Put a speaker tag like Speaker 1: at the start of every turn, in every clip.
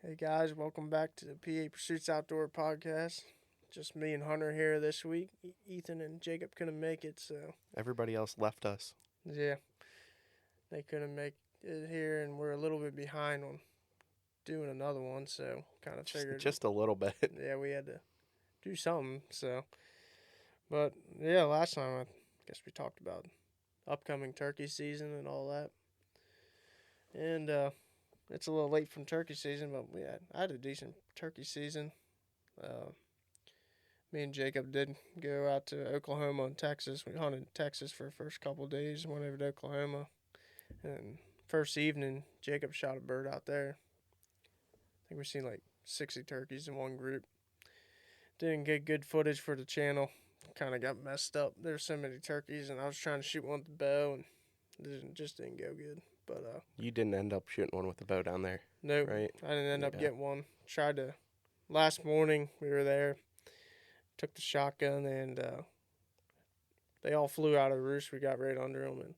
Speaker 1: Hey guys, welcome back to the PA Pursuits Outdoor Podcast. Just me and Hunter here this week. Ethan and Jacob couldn't make it, so
Speaker 2: Everybody else left us.
Speaker 1: yeah, they couldn't make it here, and we're a little bit behind on doing another one. So kind of
Speaker 2: Just,
Speaker 1: figured,
Speaker 2: just a little bit.
Speaker 1: yeah, we had to do something. So, but yeah, last time I guess we talked about upcoming turkey season and all that, and it's a little late from turkey season, but I had a decent turkey season. Uh, Me and Jacob did go out to Oklahoma and Texas. We hunted Texas for the first couple of days, went over to Oklahoma, and first evening, Jacob shot a bird out there. I think we seen like 60 turkeys in one group. Didn't get good footage for the channel. Kind of got messed up. There's so many turkeys, and I was trying to shoot one with the bow, and it just didn't go good. But
Speaker 2: You didn't end up shooting one with the bow down there,
Speaker 1: nope,
Speaker 2: right?
Speaker 1: I didn't end up
Speaker 2: Yeah.
Speaker 1: getting one. Tried to. Last morning we were there, took the shotgun, and they all flew out of the roost. We got right under them, and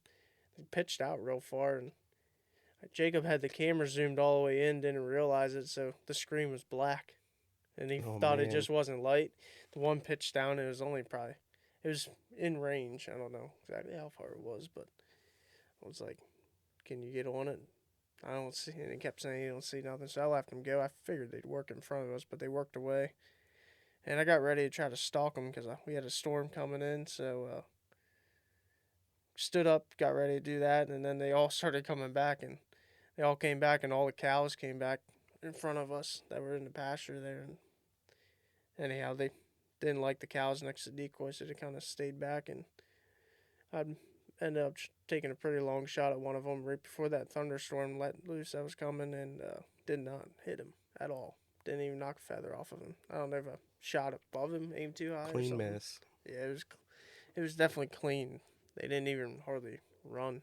Speaker 1: they pitched out real far. And Jacob had the camera zoomed all the way in, didn't realize it, so the screen was black, and he
Speaker 2: Oh
Speaker 1: thought it
Speaker 2: man.
Speaker 1: just wasn't light. The one pitched down, it was only probably it was in range. I don't know exactly how far it was, but I was like, "Can you get on it?" I don't see, and he kept saying he don't see nothing. So I left him go. I figured they'd work in front of us, but they worked away. And I got ready to try to stalk them because we had a storm coming in. So stood up, got ready to do that, and then they all started coming back, and they all came back, and all the cows came back in front of us that were in the pasture there. And anyhow, they didn't like the cows next to decoys, so they kind of stayed back, and I'd ended up taking a pretty long shot at one of them right before that thunderstorm let loose that was coming, and did not hit him at all. Didn't even knock a feather off of him. I don't know if I shot above him, aimed too high or
Speaker 2: Clean
Speaker 1: something.
Speaker 2: miss.
Speaker 1: Yeah, it was definitely clean. They didn't even hardly run.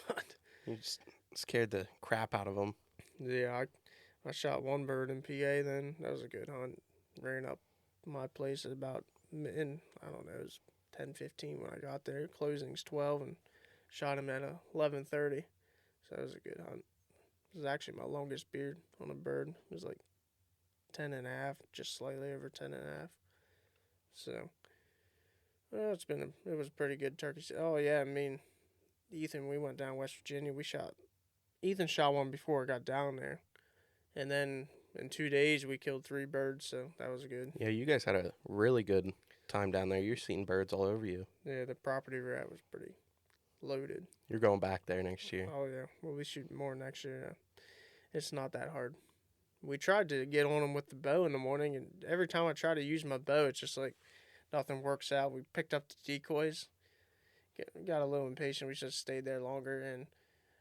Speaker 1: But
Speaker 2: You just scared the crap out of them.
Speaker 1: yeah, I shot one bird in PA. Then that was a good hunt. Ran up my place at about I don't know, it was 10:15 when I got there. Closing's 12, and shot him at 11:30. So that was a good hunt. It was actually my longest beard on a bird. It was like 10 and a half, just slightly over 10 and a half. So well, it was a pretty good turkey. Oh yeah, I mean Ethan, we went down West Virginia. Ethan shot one before I got down there, and then in 2 days we killed 3 birds. So that was good.
Speaker 2: Yeah, you guys had a really good time down there. You're seeing birds all over you.
Speaker 1: Yeah, the property we're at was pretty loaded.
Speaker 2: You're going back there next year.
Speaker 1: Oh yeah, we'll be shooting more next year. It's not that hard. We tried to get on them with the bow in the morning, and every time I try to use my bow, it's just like nothing works out. We picked up the decoys, got a little impatient. We should have stayed there longer, and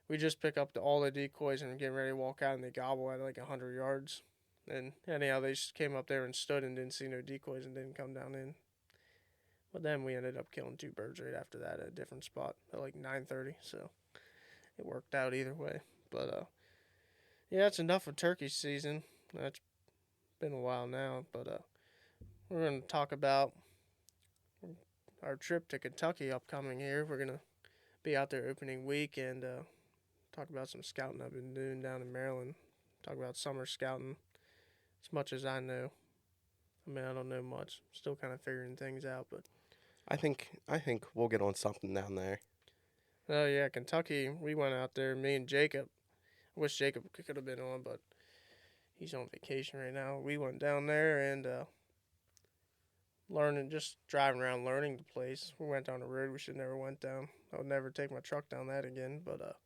Speaker 1: we just pick up all the decoys and getting ready to walk out, and they gobble at like 100 yards. And anyhow, they just came up there and stood and didn't see no decoys and didn't come down in. But then we ended up killing 2 birds right after that at a different spot at like 9:30. So it worked out either way. But yeah, that's enough of turkey season. That's been a while now, but we're gonna talk about our trip to Kentucky upcoming here. We're gonna be out there opening week and talk about some scouting I've been doing down in Maryland. Talk about summer scouting as much as I know. I mean, I don't know much. Still kind of figuring things out, but
Speaker 2: I think we'll get on something down there.
Speaker 1: oh yeah, Kentucky. We went out there. Me and Jacob. I wish Jacob could have been on, but he's on vacation right now. We went down there and learning, just driving around, learning the place. We went down a road we should never went down. I would never take my truck down that again. But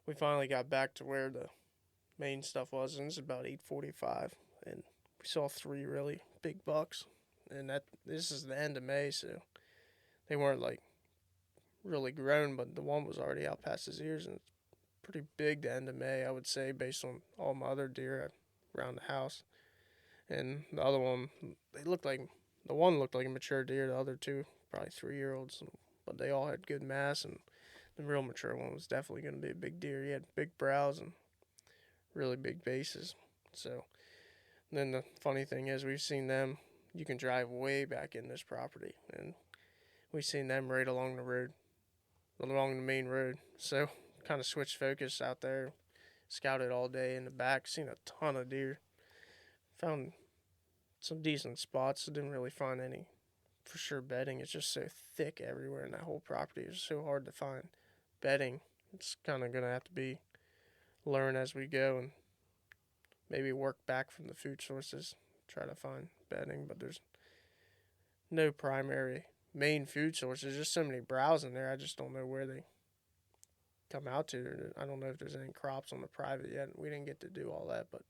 Speaker 1: we finally got back to where the main stuff was, and it's about 8:45, and we saw 3 really big bucks. And this is the end of May, so they weren't like really grown, but the one was already out past his ears, and it's pretty big the end of May, I would say, based on all my other deer around the house. And the other one, the one looked like a mature deer, the other two probably 3-year-olds, but they all had good mass, and the real mature one was definitely going to be a big deer. He had big brows and really big bases. So then the funny thing is, we've seen them. You can drive way back in this property, and we've seen them right along the road, along the main road. So kind of switched focus out there. Scouted all day in the back, seen a ton of deer. Found some decent spots. Didn't really find any for sure bedding. It's just so thick everywhere in that whole property. It's so hard to find bedding. It's kind of gonna have to be learn as we go and maybe work back from the food sources. Try to find bedding, but there's no primary main food sources. Just so many browse in there. I just don't know where they come out to. I don't know if there's any crops on the private yet. We didn't get to do all that, but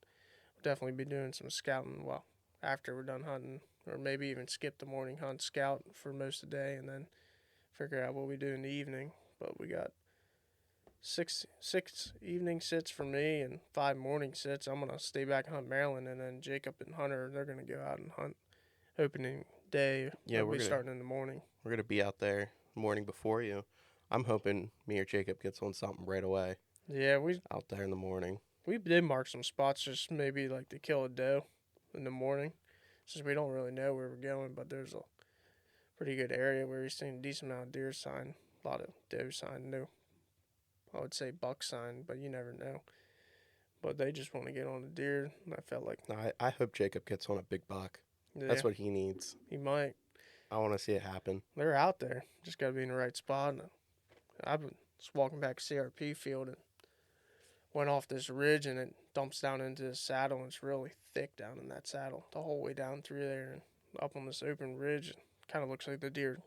Speaker 1: we'll definitely be doing some scouting. Well, after we're done hunting, or maybe even skip the morning hunt, scout for most of the day, and then figure out what we do in the evening. But we got six evening sits for me and 5 morning sits. I'm gonna stay back and hunt Maryland, and then Jacob and Hunter, they're gonna go out and hunt opening day.
Speaker 2: Yeah,
Speaker 1: We'll be starting in the morning.
Speaker 2: We're gonna be out there the morning before you. I'm hoping me or Jacob gets on something right away.
Speaker 1: Yeah, we
Speaker 2: out there in the morning.
Speaker 1: We did mark some spots, just maybe like to kill a doe in the morning, since we don't really know where we're going. But there's a pretty good area where we've seen a decent amount of deer sign, a lot of doe sign. No, I would say buck sign, but you never know. But they just want to get on the deer, and I felt like
Speaker 2: I hope Jacob gets on a big buck.
Speaker 1: yeah,
Speaker 2: That's what he needs.
Speaker 1: he might.
Speaker 2: I want to see it happen.
Speaker 1: They're out there, just got to be in the right spot. And I've been just walking back CRP field and went off this ridge, and it dumps down into the saddle, and it's really thick down in that saddle the whole way down through there and up on this open ridge. It kind of looks like the deer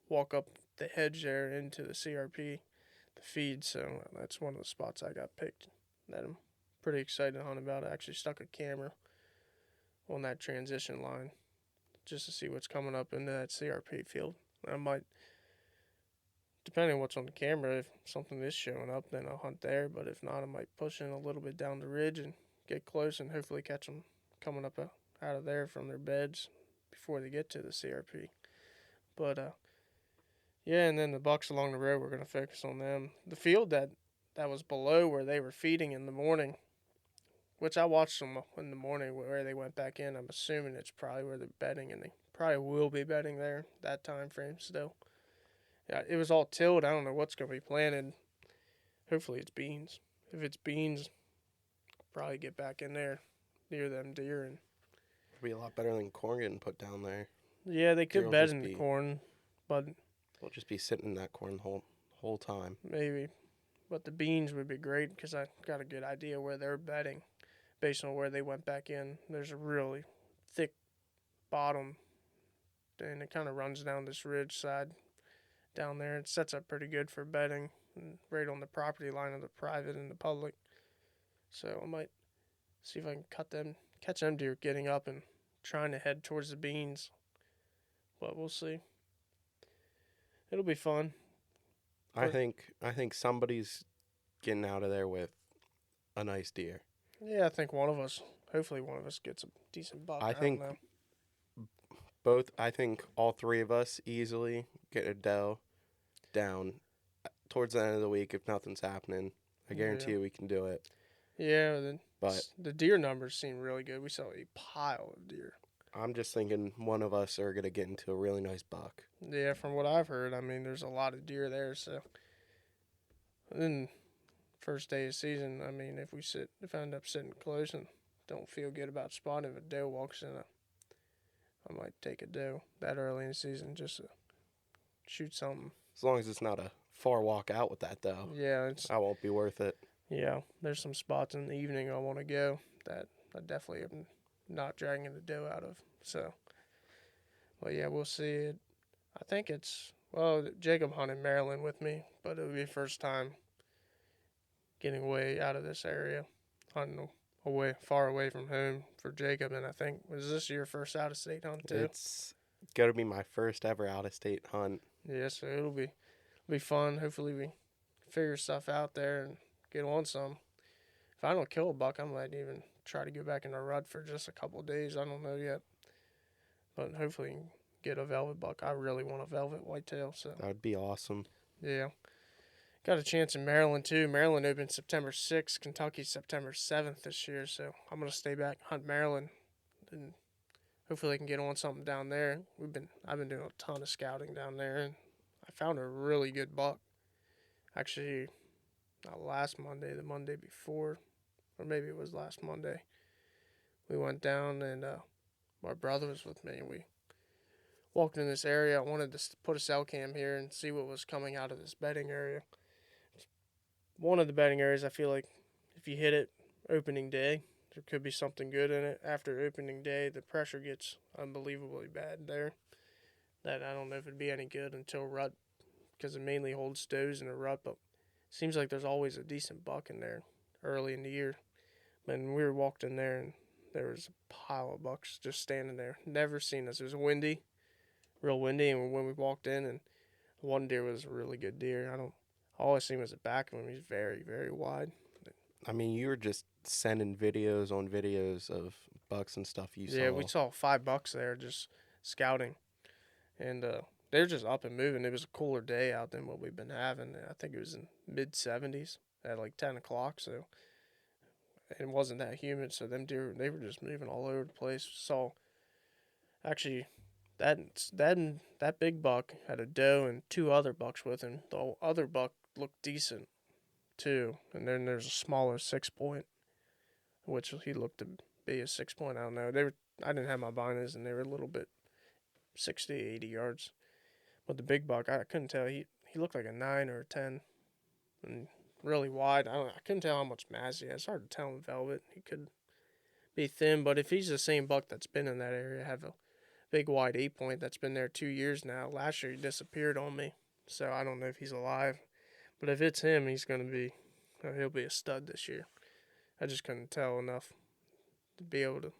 Speaker 1: walk up the hedge there into the CRP, the feed. So that's one of the spots I got picked that I'm pretty excited to hunt about. I actually stuck a camera on that transition line just to see what's coming up into that CRP field. I might, depending on what's on the camera, if something is showing up, then I'll hunt there. But if not, I might push in a little bit down the ridge and get close and hopefully catch them coming up out of there from their beds before they get to the CRP. But yeah, and then the bucks along the road, we're going to focus on them. The field that was below where they were feeding in the morning, which I watched them in the morning where they went back in. I'm assuming it's probably where they're bedding, and they probably will be bedding there that time frame still. Yeah, it was all tilled. I don't know what's going to be planted. Hopefully it's beans. If it's beans, probably get back in there near them deer. And
Speaker 2: it'll be a lot better than corn getting put down there.
Speaker 1: yeah, they could bed in the corn, but
Speaker 2: they'll just be sitting in that corn the whole time.
Speaker 1: Maybe. But the beans would be great because I got a good idea where they're bedding based on where they went back in. There's a really thick bottom, and it kind of runs down this ridge side down there. It sets up pretty good for bedding, and right on the property line of the private and the public. So I might see if I can catch them deer getting up and trying to head towards the beans. But we'll see. It'll be fun.
Speaker 2: I think somebody's getting out of there with a nice deer.
Speaker 1: Yeah, I think hopefully one of us gets a decent buck. I
Speaker 2: think I think all three of us easily get a doe down towards the end of the week if nothing's happening. I guarantee you we can do it.
Speaker 1: Yeah, but the deer numbers seem really good. We saw a pile of deer.
Speaker 2: I'm just thinking one of us are going to get into a really nice buck.
Speaker 1: Yeah, from what I've heard, I mean, there's a lot of deer there. So, then first day of season, I mean, if I end up sitting close and don't feel good about spotting, if a doe walks in, I might take a doe that early in the season just to shoot something.
Speaker 2: As long as it's not a far walk out with that, though.
Speaker 1: Yeah,
Speaker 2: that won't be worth it.
Speaker 1: Yeah, there's some spots in the evening I want to go that I definitely am not dragging the doe out of. So, well, yeah, we'll see. I think Jacob hunted Maryland with me, but it'll be the first time getting away out of this area, hunting far away from home for Jacob. And I think, was this your first out-of-state hunt too?
Speaker 2: It's going to be my first ever out-of-state hunt.
Speaker 1: Yeah, so it'll be fun. Hopefully we figure stuff out there and get on some. If I don't kill a buck, I might even try to get back in a rut for just a couple of days. I don't know yet. But hopefully get a velvet buck. I really want a velvet whitetail. So
Speaker 2: that would be awesome.
Speaker 1: Yeah. Got a chance in Maryland, too. Maryland opened September 6th. Kentucky September 7th this year. So I'm going to stay back, hunt Maryland, and hopefully I can get on something down there. I've been doing a ton of scouting down there, and I found a really good buck. Actually, not last Monday, the Monday before. or maybe it was last Monday. We went down, and my brother was with me, and we walked in this area. I wanted to put a cell cam here and see what was coming out of this bedding area. One of the bedding areas, I feel like if you hit it opening day, there could be something good in it. After opening day, the pressure gets unbelievably bad there. That I don't know if it'd be any good until rut, because it mainly holds does in a rut, but it seems like there's always a decent buck in there early in the year. And we walked in there, and there was a pile of bucks just standing there. Never seen us. It was windy, real windy, and when we walked in, and one deer was a really good deer. All I seen was the back of him. He's very, very wide.
Speaker 2: I mean, you were just sending videos on videos of bucks and stuff you
Speaker 1: Yeah, we
Speaker 2: saw.
Speaker 1: saw 5 bucks there just scouting, and they're just up and moving. It was a cooler day out than what we've been having. I think it was in mid 70s at like 10 o'clock, so it wasn't that humid. So them deer, they were just moving all over the place. So actually, that that big buck had a doe and 2 other bucks with him. The other buck looked decent too, and then there's a smaller 6 point, which he looked to be a 6 point. I don't know. I didn't have my binders, and they were a little bit 60, 80 yards. But the big buck, I couldn't tell. He looked like a 9 or a 10, and really wide. I couldn't tell how much mass he has. It's hard to tell in velvet. He could be thin, but if he's the same buck that's been in that area, have a big wide 8 point that's been there 2 years now. Last year he disappeared on me, so I don't know if he's alive. But if it's him, he'll be a stud this year. I just couldn't tell enough to be able to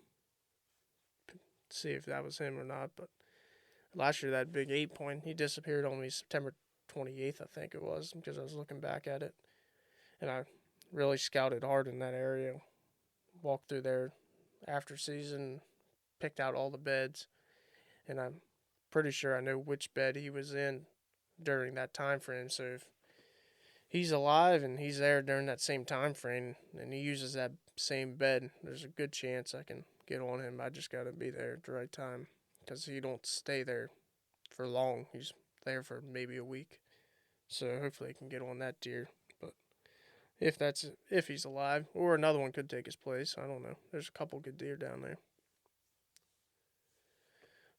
Speaker 1: see if that was him or not. But last year, that big 8 point, he disappeared on me September 28th, I think it was, because I was looking back at it. And I really scouted hard in that area, walked through there after season, picked out all the beds, and I'm pretty sure I know which bed he was in during that time frame. So if he's alive and he's there during that same time frame and he uses that same bed, there's a good chance I can get on him. I just got to be there at the right time, because he don't stay there for long. He's there for maybe a week. So hopefully I can get on that deer. But if he's alive, or another one could take his place, I don't know. There's a couple good deer down there.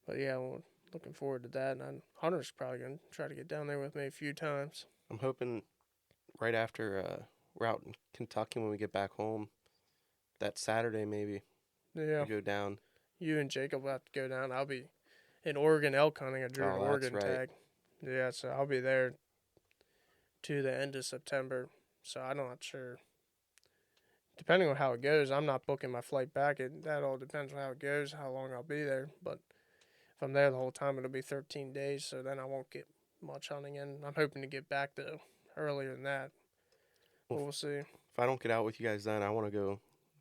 Speaker 1: But yeah, well, looking forward to that. And Hunter's probably gonna try to get down there with me a few times.
Speaker 2: I'm hoping right after we're out in Kentucky when we get back home, that Saturday maybe
Speaker 1: Yeah,
Speaker 2: we go down.
Speaker 1: you and Jacob will have to go down. I'll be in Oregon elk hunting. I drew an
Speaker 2: Oh, that's
Speaker 1: Oregon
Speaker 2: right.
Speaker 1: tag. Yeah, so I'll be there to the end of September. So I'm not sure. Depending on how it goes, I'm not booking my flight back. That all depends on how it goes, how long I'll be there. But if I'm there the whole time, it'll be 13 days. So then I won't get much hunting in. I'm hoping to get back though earlier than that. But
Speaker 2: Well,
Speaker 1: we'll see.
Speaker 2: if I don't get out with you guys then, I want to go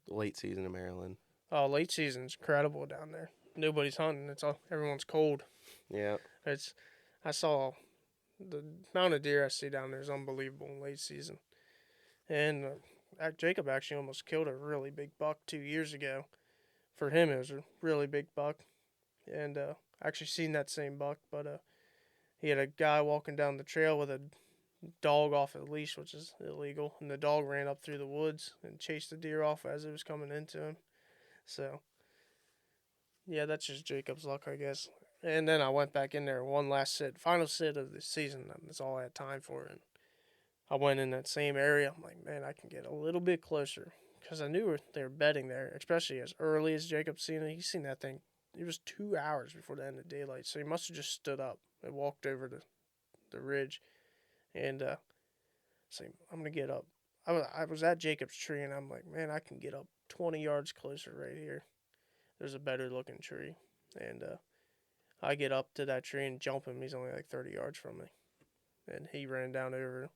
Speaker 2: late season in Maryland.
Speaker 1: Oh, late season's incredible down there. Nobody's hunting. Everyone's cold.
Speaker 2: Yeah.
Speaker 1: I saw the amount of deer I see down there is unbelievable in late season. And Jacob actually almost killed a really big buck 2 years ago. For him, it was a really big buck. And I actually seen that same buck, but he had a guy walking down the trail with a dog off a leash, which is illegal. And the dog ran up through the woods and chased the deer off as it was coming into him. So, yeah, that's just Jacob's luck, I guess. And then I went back in there, one last sit, final sit of the season. That's all I had time for. And I went in that same area. I'm like, man, I can get a little bit closer, because I knew they were bedding there, especially as early as Jacob's seen it. He's seen that thing. It was 2 hours before the end of daylight, so he must have just stood up and walked over the ridge. And saying, I'm gonna get up. I was at Jacob's tree, and I'm like, man, I can get up 20 yards closer right here. There's a better looking tree, and I get up to that tree and jump him. He's only like 30 yards from me, and he ran down over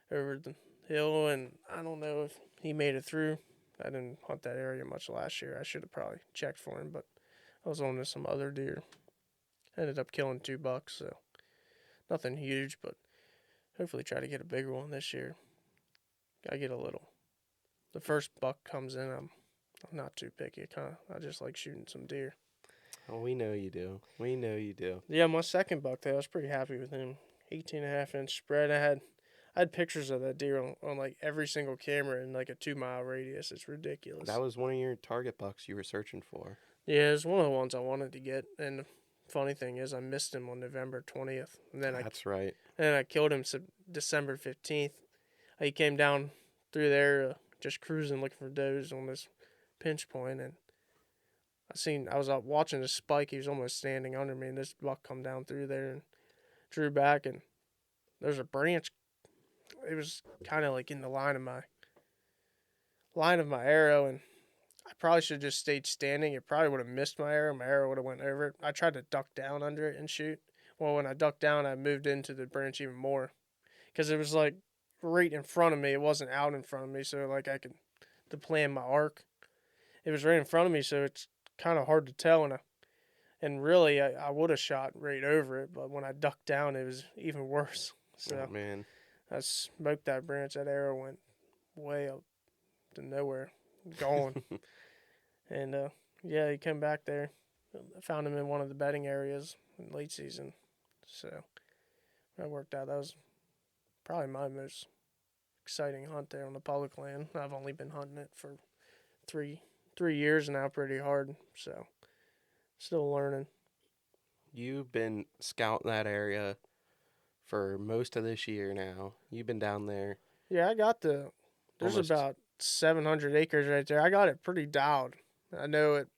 Speaker 1: the hill, and I don't know if he made it through. I didn't hunt that area much last year. I should have probably checked for him, but I was on to some other deer. Ended up killing 2 bucks, so nothing huge, but hopefully try to get a bigger one this year. I get a little. The first buck comes in, I'm not too picky. I just like shooting some deer.
Speaker 2: Oh, we know you do. We know you do.
Speaker 1: Yeah, my second buck though, I was pretty happy with him. 18.5-inch spread. I had pictures of that deer on like every single camera in like a 2 mile radius. It's ridiculous.
Speaker 2: That was one of your target bucks you were searching for.
Speaker 1: Yeah, it's one of the ones I wanted to get. And the funny thing is, I missed him on November 20th, and
Speaker 2: That's right.
Speaker 1: I killed him December 15th. He came down through there, just cruising looking for does on this pinch point, and I was out watching the spike. He was almost standing under me, and this buck come down through there and drew back, and there's a branch. It was kind of like in the line of my arrow, and I probably should have just stayed standing. It probably would have missed my arrow. My arrow would have went over it. I tried to duck down under it and shoot. Well, when I ducked down, I moved into the branch even more because it was like right in front of me. It wasn't out in front of me, so like I could to plan my arc. It was right in front of me, so it's kind of hard to tell. And really, I would have shot right over it, but when I ducked down, it was even worse. So
Speaker 2: Oh, man.
Speaker 1: I smoked that branch. That arrow went way up to nowhere, gone. And yeah, he came back there. I found him in one of the bedding areas in late season. So that worked out. That was probably my most exciting hunt there on the public land. I've only been hunting it for three years now, pretty hard. So still learning.
Speaker 2: You've been scouting that area for most of this year now. You've been down there.
Speaker 1: Yeah, I got there's
Speaker 2: Almost.
Speaker 1: about 700 acres right there. I got it pretty dialed. I know it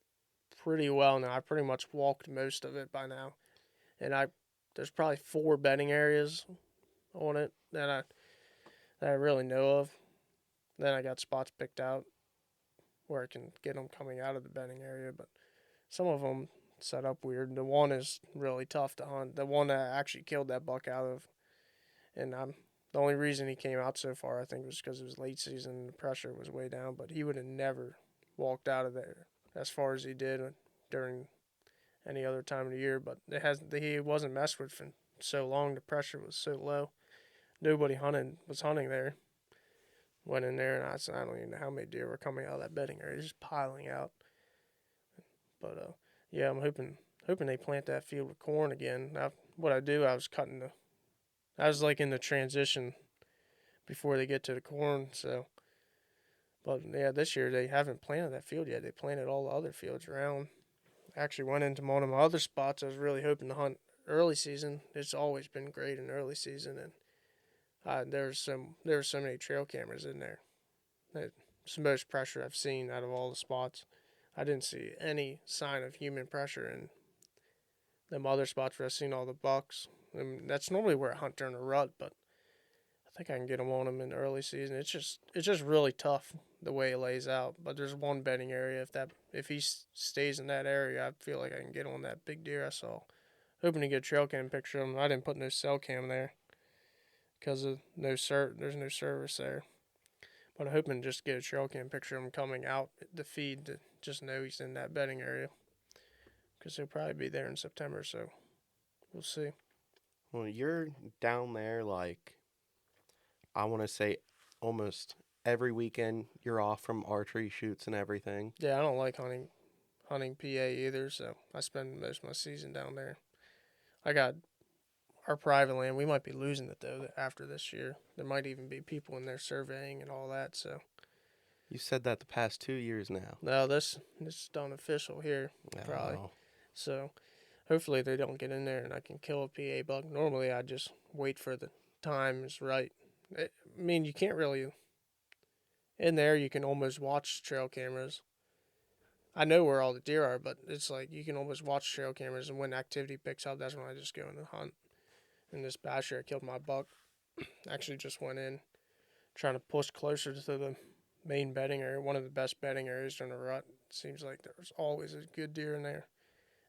Speaker 1: pretty well now. I pretty much walked most of it by now. And there's probably 4 bedding areas on it that I really know of. Then I got spots picked out where I can get them coming out of the bedding area, but some of them set up weird. The one is really tough to hunt. The one that I actually killed that buck out of, and the only reason he came out so far, I think, was because it was late season and the pressure was way down. But he would have never walked out of there as far as he did during any other time of the year. But he wasn't messed with for so long. The pressure was so low. Nobody was hunting there. Went in there, and I don't even know how many deer were coming out of that bedding area, just piling out. But yeah, I'm hoping they plant that field with corn again. What I do, I was like in the transition before they get to the corn. So, but yeah, this year they haven't planted that field yet. They planted all the other fields around. I actually went into one of my other spots. I was really hoping to hunt early season. It's always been great in early season, and there were so many trail cameras in there. It's the most pressure I've seen out of all the spots. I didn't see any sign of human pressure in them other spots where I've seen all the bucks. And that's normally where I hunt during a rut, but I think I can get them on them in the early season. It's just really tough the way it lays out. But there's one bedding area. If he stays in that area, I feel like I can get on that big deer I saw. Hoping to get a trail cam picture of him. I didn't put no cell cam there because of there's no service there. But I'm hoping to just get a trail cam picture of him coming out the feed to just know he's in that bedding area. Because he'll probably be there in September, so we'll see.
Speaker 2: Well, you're down there like, I want to say almost every weekend you're off from archery shoots and everything.
Speaker 1: Yeah, I don't like hunting PA either, so I spend most of my season down there. I got our private land. We might be losing it though after this year. There might even be people in there surveying and all that. So
Speaker 2: You said that the past 2 years now.
Speaker 1: no, this is done official here probably.
Speaker 2: Oh.
Speaker 1: So hopefully they don't get in there and I can kill a PA buck. Normally I just wait for the time is right. I mean, you can't really. In there, you can almost watch trail cameras. I know where all the deer are, but it's like you can almost watch trail cameras, and when activity picks up, that's when I just go in and hunt. And this past year, I killed my buck. Actually, just went in, trying to push closer to the main bedding area, one of the best bedding areas during the rut. It seems like there's always a good deer in there.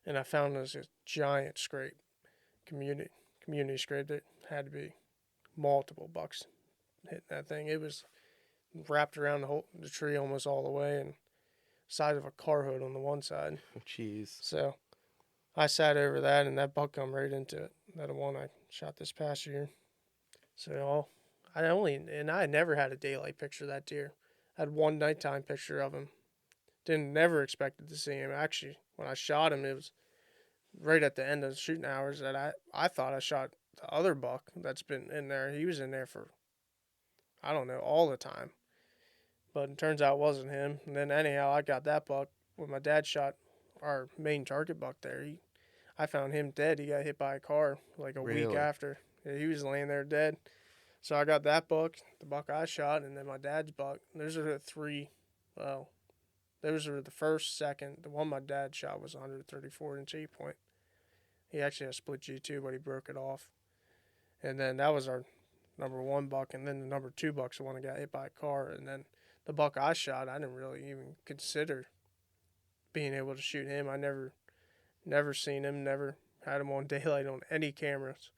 Speaker 1: And I found this giant scrape, community scrape that had to be multiple bucks hitting that thing. It was wrapped around the tree almost all the way, and side of a car hood on the one side.
Speaker 2: Jeez.
Speaker 1: So I sat over that, and that buck come right into it. That one I shot this past year. So I had never had a daylight picture of that deer. I had one nighttime picture of him. Never expected to see him. Actually, when I shot him, it was right at the end of the shooting hours that I thought I shot the other buck that's been in there. He was in there for I don't know, all the time. But it turns out it wasn't him. And then anyhow, I got that buck when my dad shot our main target buck there. I found him dead. He got hit by a car like a week
Speaker 2: Really?
Speaker 1: after. Yeah, he was laying there dead. So I got that buck, the buck I shot, and then my dad's buck. Those are the three. Well, those are the first, second. The one my dad shot was 134-inch 8-point. He actually had a split G2, but he broke it off. And then that was our number one buck. And then the number two buck's the one that got hit by a car. And then the buck I shot, I didn't really even consider being able to shoot him. I never seen him, never had him on daylight on any cameras.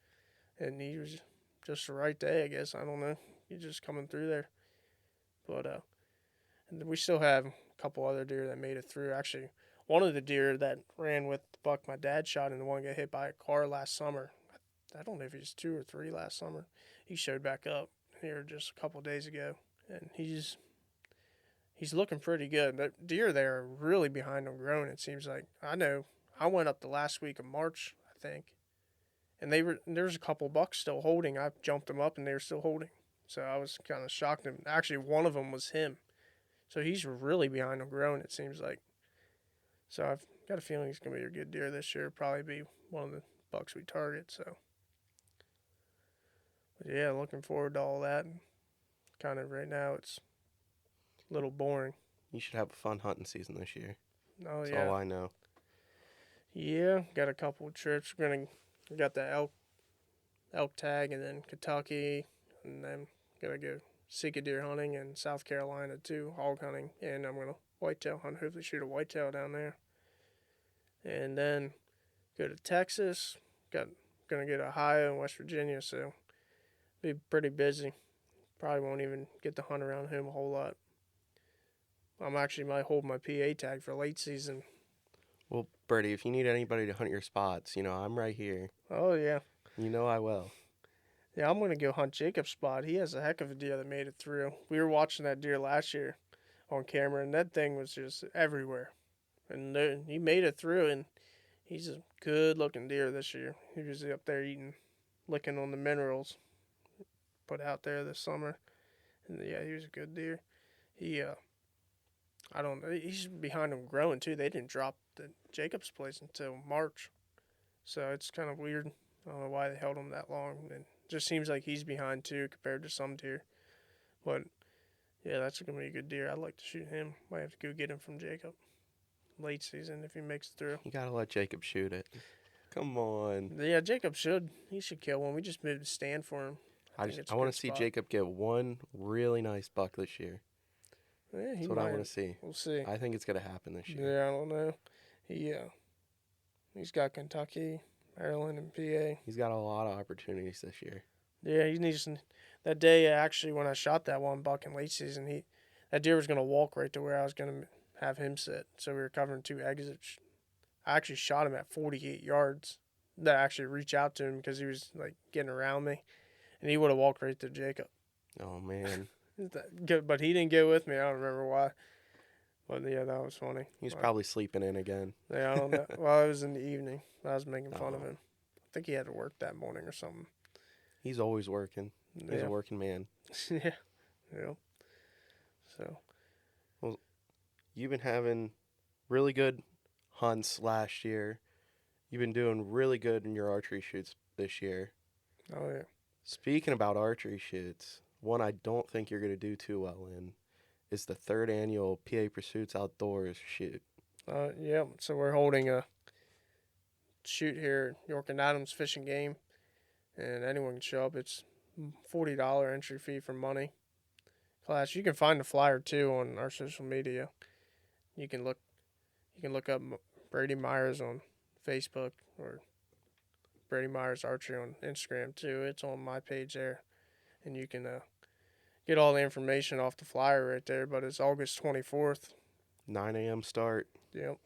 Speaker 1: And he was just the right day, I guess. I don't know. He's just coming through there. But and we still have a couple other deer that made it through. Actually, one of the deer that ran with the buck my dad shot and the one got hit by a car last summer. I don't know if he's 2 or 3 last summer. He showed back up here just a couple days ago, and he's looking pretty good. The deer there are really behind on growing. It seems like I know. I went up the last week of March, I think, and there's a couple bucks still holding. I jumped them up and they were still holding. So I was kind of shocked. And actually, one of them was him. So he's really behind on growing. It seems like. So I've got a feeling he's gonna be a good deer this year. Probably be one of the bucks we target. So. But yeah, looking forward to all that. Kind of right now, it's a little boring.
Speaker 2: You should have a fun hunting season this year.
Speaker 1: Oh
Speaker 2: That's
Speaker 1: yeah,
Speaker 2: all I know.
Speaker 1: yeah. Got a couple of trips. We got the elk tag, and then Kentucky, and then gonna go Sika deer hunting in South Carolina too, hog hunting, and I'm gonna whitetail hunt. Hopefully, shoot a whitetail down there, and then go to Texas. Gonna get Ohio and West Virginia, so be pretty busy. Probably won't even get to hunt around home a whole lot. I'm actually might hold my PA tag for late season.
Speaker 2: Well, Bertie, if you need anybody to hunt your spots, I'm right here.
Speaker 1: Oh yeah,
Speaker 2: You know I will.
Speaker 1: yeah. I'm gonna go hunt Jacob's spot. He has a heck of a deer that made it through. We were watching that deer last year on camera, and that thing was just everywhere. And he made it through, and he's a good-looking deer this year. He was up there licking on the minerals put out there this summer. And yeah, he was a good deer. He I don't know. He's behind him growing too. They didn't drop the Jacobs place until March, so it's kind of weird. I don't know why they held him that long. It just seems like he's behind too compared to some deer. But yeah, that's gonna be a good deer. I'd like to shoot him. Might have to go get him from Jacob late season if he makes it through.
Speaker 2: You gotta let Jacob shoot it. Come on.
Speaker 1: Yeah, Jacob should. He should kill one. We just moved a stand for him.
Speaker 2: I want to see Jacob get one really nice buck this year.
Speaker 1: Yeah,
Speaker 2: That's what I want to see.
Speaker 1: We'll see.
Speaker 2: I think it's gonna happen this year.
Speaker 1: Yeah, I don't know. He's got Kentucky, Maryland, and PA.
Speaker 2: He's got a lot of opportunities this year.
Speaker 1: Yeah, he needs that day. Actually, when I shot that one buck in late season, that deer was gonna walk right to where I was gonna have him sit. So we were covering 2 exits. I actually shot him at 48 yards. That actually reach out to him because he was like getting around me, and he would have walked right to Jacob.
Speaker 2: Oh man.
Speaker 1: But he didn't go with me. I don't remember why. But yeah, that was funny.
Speaker 2: He was probably sleeping in again.
Speaker 1: Yeah, I don't know. Well, it was in the evening. I was making fun of him. I think he had to work that morning or something.
Speaker 2: He's always working. He's a working man.
Speaker 1: Yeah. Yeah. So.
Speaker 2: Well, you've been having really good hunts last year. You've been doing really good in your archery shoots this year.
Speaker 1: Oh, yeah.
Speaker 2: Speaking about archery shoots, one I don't think you're going to do too well in is the 3rd annual PA Pursuits Outdoors shoot.
Speaker 1: Yeah. So we're holding a shoot here at York and Adams Fish and Game, and anyone can show up. It's $40 entry fee for money class. You can find the flyer too on our social media. You can look up Brady Myers on Facebook or Brady Myers Archery on Instagram too. It's on my page there, and you can get all the information off the flyer right there. But it's August 24th.
Speaker 2: 9 a.m. start.
Speaker 1: Yep.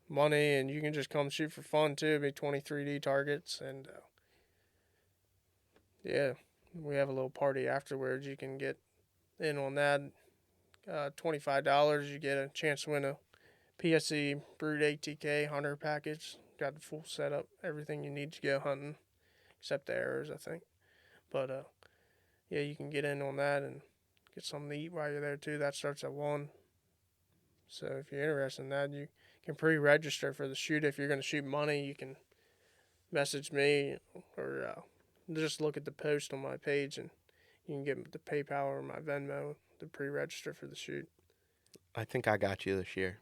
Speaker 1: Money, and you can just come shoot for fun too. It'll be 23D targets, and yeah, we have a little party afterwards. You can get in on that. $25. You get a chance to win a PSE Brood ATK hunter package. Got the full setup, everything you need to go hunting, except the arrows, I think. But yeah, you can get in on that and get something to eat while you're there too. That starts at 1. So if you're interested in that, you can pre-register for the shoot. If you're going to shoot money, you can message me or just look at the post on my page, and you can get the PayPal or my Venmo to pre-register for the shoot.
Speaker 2: I think I got you this year.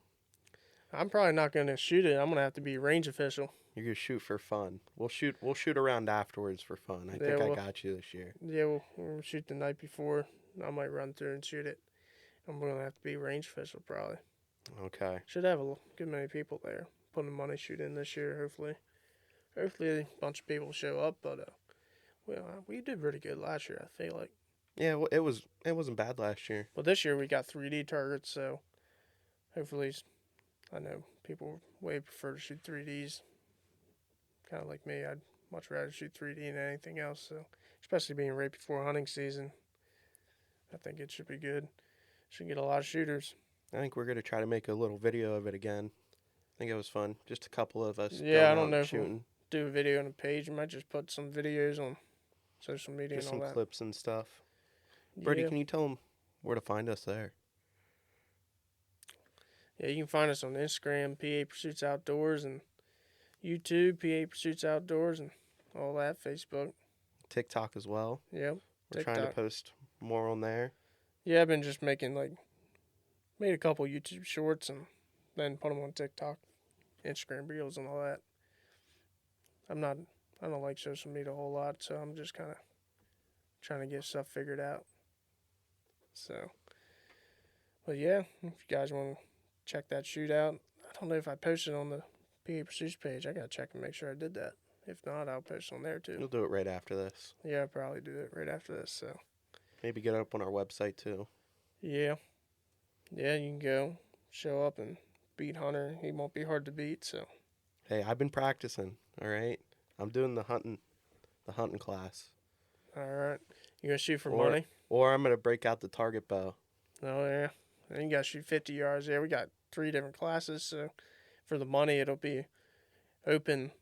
Speaker 1: I'm probably not going to shoot it. I'm going to have to be range official.
Speaker 2: You're gonna shoot for fun. We'll shoot around afterwards for fun. I think I got you this year.
Speaker 1: Yeah, we'll shoot the night before. I might run through and shoot it. I'm going to have to be range official probably.
Speaker 2: Okay.
Speaker 1: Should have a good many people there. Putting a money shoot in this year, hopefully. Hopefully a bunch of people show up, but we did pretty good last year, I feel like.
Speaker 2: Yeah, well, it wasn't bad last year.
Speaker 1: But this year we got 3D targets, so hopefully, I know people way prefer to shoot 3Ds. Kind of like me, I'd much rather shoot 3D than anything else. So, especially being right before hunting season, I think it should be good. Should get a lot of shooters.
Speaker 2: I think we're gonna try to make a little video of it again. I think it was fun. Just a couple of us.
Speaker 1: Yeah, I
Speaker 2: going
Speaker 1: don't
Speaker 2: out
Speaker 1: know
Speaker 2: and
Speaker 1: if we'll
Speaker 2: shooting.
Speaker 1: do a video on a page. We might just put some videos on social media
Speaker 2: Just
Speaker 1: and all
Speaker 2: some
Speaker 1: that.
Speaker 2: clips and stuff. Brady,
Speaker 1: Yeah.
Speaker 2: can you tell them where to find us there?
Speaker 1: Yeah, you can find us on Instagram, PA Pursuits Outdoors, and YouTube, PA Pursuits Outdoors, and all that. Facebook.
Speaker 2: TikTok as well.
Speaker 1: Yep.
Speaker 2: We're trying to post more on there.
Speaker 1: Yeah, I've been just making made a couple YouTube shorts and then put them on TikTok, Instagram reels, and all that. I don't like social media a whole lot, so I'm just kind of trying to get stuff figured out. So, but yeah, if you guys want to check that shoot out, I don't know if I posted on the PA Pursuits page. I gotta check and make sure I did that. If not, I'll post on there too.
Speaker 2: We'll do it right after this.
Speaker 1: Yeah, I'll probably do it right after this. So
Speaker 2: Maybe get it up on our website too.
Speaker 1: yeah, yeah, you can go show up and beat Hunter. He won't be hard to beat. So
Speaker 2: Hey, I've been practicing. All right, I'm doing the hunting class.
Speaker 1: all right, you gonna shoot for
Speaker 2: Or-
Speaker 1: money?
Speaker 2: Or I'm gonna break out the target bow.
Speaker 1: Oh yeah, and you gotta shoot 50 yards. Yeah, we got 3 different classes. So for the money, it'll be open,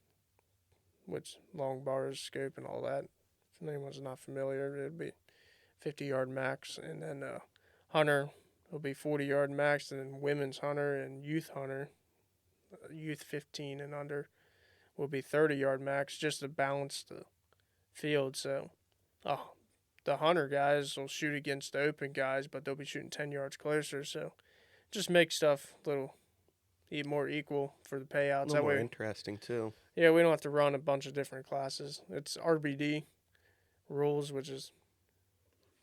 Speaker 1: which long bars, scope, and all that. If anyone's not familiar, it'll be 50-yard max, and then hunter will be 40-yard max, and then women's hunter and youth hunter, youth 15 and under, will be 30-yard max, just to balance the field. So, the hunter guys will shoot against the open guys, but they'll be shooting 10 yards closer. So, just make stuff a little more equal for the
Speaker 2: A
Speaker 1: payouts.
Speaker 2: little
Speaker 1: That
Speaker 2: more
Speaker 1: way,
Speaker 2: interesting too.
Speaker 1: yeah, we don't have to run a bunch of different classes. It's RBD rules, which is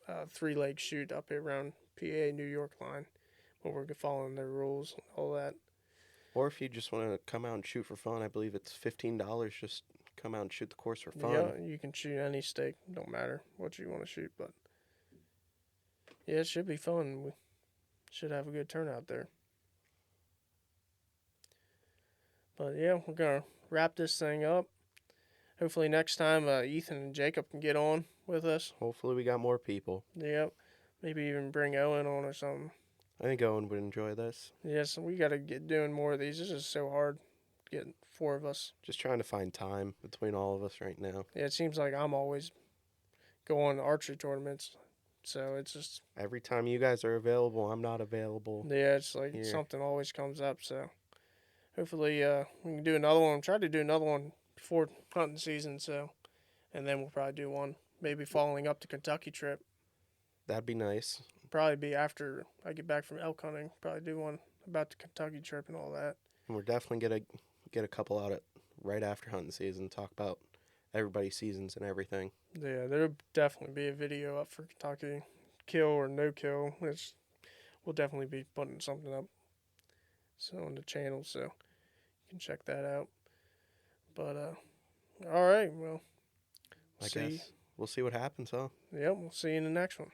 Speaker 1: 3-leg shoot up around PA New York line, but we're following their rules, all that.
Speaker 2: Or if you just want to come out and shoot for fun, I believe it's $15. Just come out and shoot the course for fun.
Speaker 1: Yeah, you can shoot any stake. Don't matter what you want to shoot, but yeah, it should be fun. We should have a good turnout there. But yeah, we're gonna wrap this thing up. Hopefully next time Ethan and Jacob can get on with us.
Speaker 2: Hopefully we got more people.
Speaker 1: Yep. Maybe even bring Owen on or something.
Speaker 2: I think Owen would enjoy this.
Speaker 1: Yes, we got to get doing more of these. This is so hard, getting 4 of us.
Speaker 2: Just trying to find time between all of us right now.
Speaker 1: Yeah, it seems like I'm always going to archery tournaments, so it's just
Speaker 2: Every time you guys are available, I'm not available.
Speaker 1: yeah, it's like
Speaker 2: Here.
Speaker 1: something always comes up. So hopefully we can do another one. Try to do another one before hunting season. So, and then we'll probably do one maybe following up the Kentucky trip.
Speaker 2: That'd be nice.
Speaker 1: Probably be after I get back from elk hunting. Probably do one about the Kentucky trip and all that.
Speaker 2: And we're definitely gonna get a couple out at right after hunting season. Talk about everybody's seasons and everything.
Speaker 1: Yeah, there'll definitely be a video up for Kentucky, kill or no kill. We'll definitely be putting something up, so on the channel, so you can check that out. But all right, well,
Speaker 2: I guess we'll see what happens, huh?
Speaker 1: Yep, we'll see you in the next one.